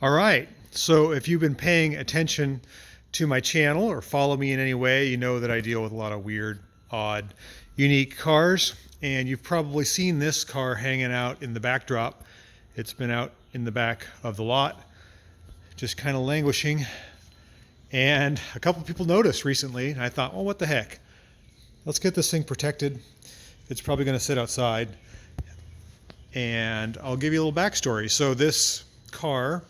All right. So if you've been paying attention to my channel or follow me in any way, you know that I deal with a lot of weird, odd, unique cars. And you've probably seen this car hanging out in the backdrop. It's been out in the back of the lot, just kind of languishing. And a couple people noticed recently, and I thought, well, what the heck? Let's get this thing protected. It's probably going to sit outside. And I'll give you a little backstory. So this car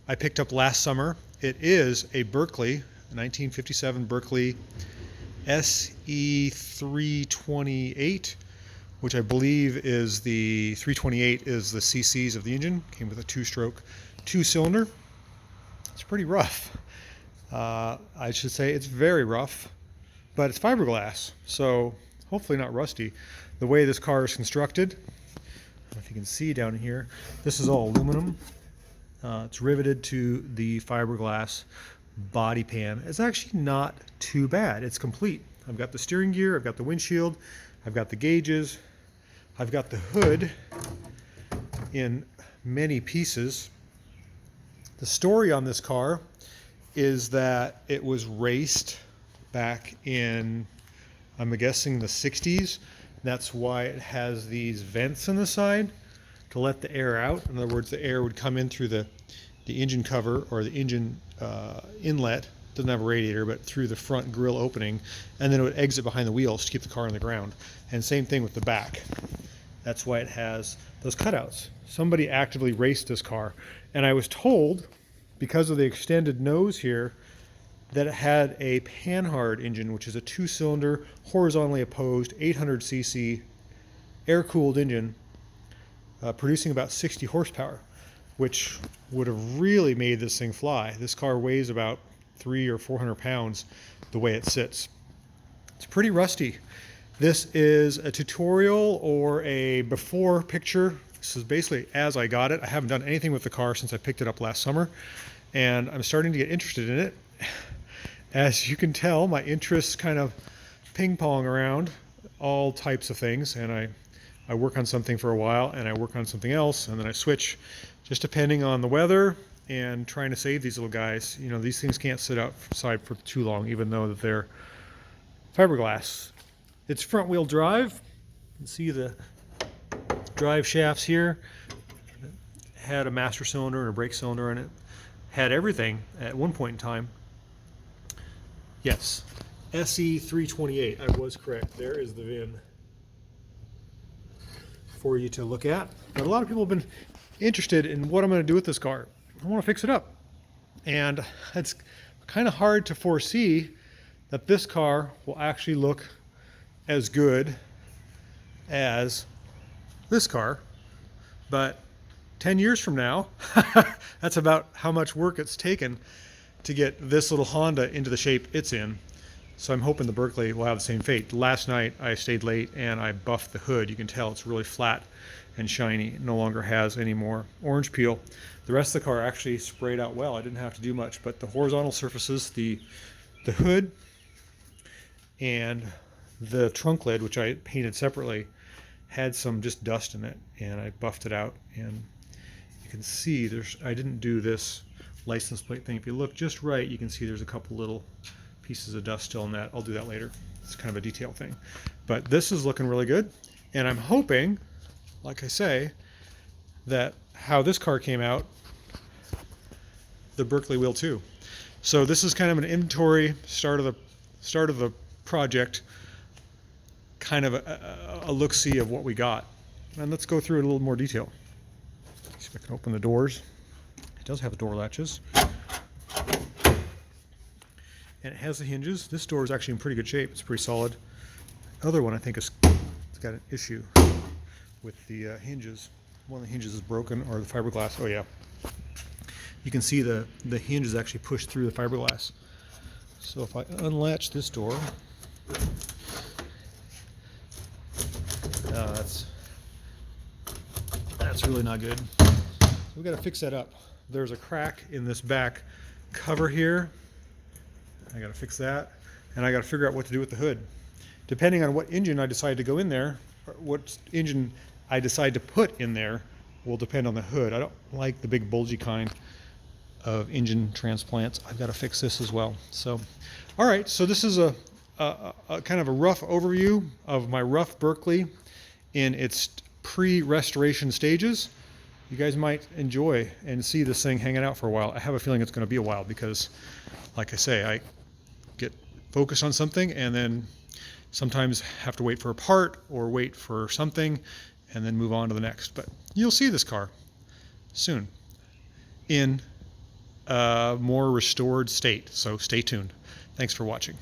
I picked up last summer. It is a Berkeley, a 1957 Berkeley SE328, which I believe is the 328 is the cc's of the engine. Came with a two-stroke, two-cylinder. It's pretty rough. I should say it's very rough, but it's fiberglass, so hopefully not rusty. The way this car is constructed, I don't know if you can see down here, this is all aluminum. It's riveted to the fiberglass body pan. It's actually not too bad. It's complete. I've got the steering gear, I've got the windshield, I've got the gauges, I've got the hood in many pieces. The story on this car is that it was raced back in, I'm guessing, the 60s. That's why it has these vents on the side to let the air out. In other words, the air would come in through the engine cover or the engine inlet. Doesn't have a radiator, but through the front grille opening, and then it would exit behind the wheels to keep the car on the ground. And same thing with the back. That's why it has those cutouts. Somebody actively raced this car, and I was told, because of the extended nose here, that it had a Panhard engine, which is a two-cylinder, horizontally opposed, 800cc air-cooled engine, producing about 60 horsepower, which would have really made this thing fly. This car weighs about 300 or 400 pounds the way it sits. It's pretty rusty. This is a tutorial or a before picture. This is basically as I got it. I haven't done anything with the car since I picked it up last summer, and I'm starting to get interested in it. As you can tell, my interests kind of ping-pong around all types of things, and I work on something for a while, and I work on something else, and then I switch, just depending on the weather and trying to save these little guys. You know, these things can't sit outside for too long, even though that they're fiberglass. It's front-wheel drive. You can see the drive shafts here. It had a master cylinder and a brake cylinder in it. Had everything at one point in time. Yes, SE328. I was correct. There is the VIN for you to look at. But a lot of people have been interested in what I'm going to do with this car. I want to fix it up. And it's kind of hard to foresee that this car will actually look as good as this car. But 10 years from now, that's about how much work it's taken to get this little Honda into the shape it's in. So I'm hoping the Berkeley will have the same fate. Last night I stayed late and I buffed the hood. You can tell it's really flat and shiny. It no longer has any more orange peel. The rest of the car actually sprayed out well. I didn't have to do much, but the horizontal surfaces, the hood and the trunk lid, which I painted separately, had some just dust in it, and I buffed it out. And you can see I didn't do this license plate thing. If you look just right, you can see there's a couple little pieces of dust still in that. I'll do that later. It's kind of a detail thing. But this is looking really good, and I'm hoping, like I say, that how this car came out, the Berkeley will too. So this is kind of an inventory start of the project, kind of a look-see of what we got. And let's go through it in a little more detail. See if I can open the doors. It does have door latches. And it has the hinges. This door is actually in pretty good shape. It's pretty solid. The other one, I think, it's got an issue with the hinges. One of the hinges is broken, or the fiberglass. Oh yeah. You can see the hinge is actually pushed through the fiberglass. So if I unlatch this door, that's really not good. So we've got to fix that up. There's a crack in this back cover here. I got to fix that, and I got to figure out what to do with the hood. Depending on what engine I decide to go in there, or what engine I decide to put in there, will depend on the hood. I don't like the big bulgy kind of engine transplants. I've got to fix this as well. So, all right, so this is a kind of a rough overview of my rough Berkeley in its pre-restoration stages. You guys might enjoy and see this thing hanging out for a while. I have a feeling it's going to be a while because, like I say, I get focused on something and then sometimes have to wait for a part or wait for something and then move on to the next. But you'll see this car soon in a more restored state, so stay tuned. Thanks for watching.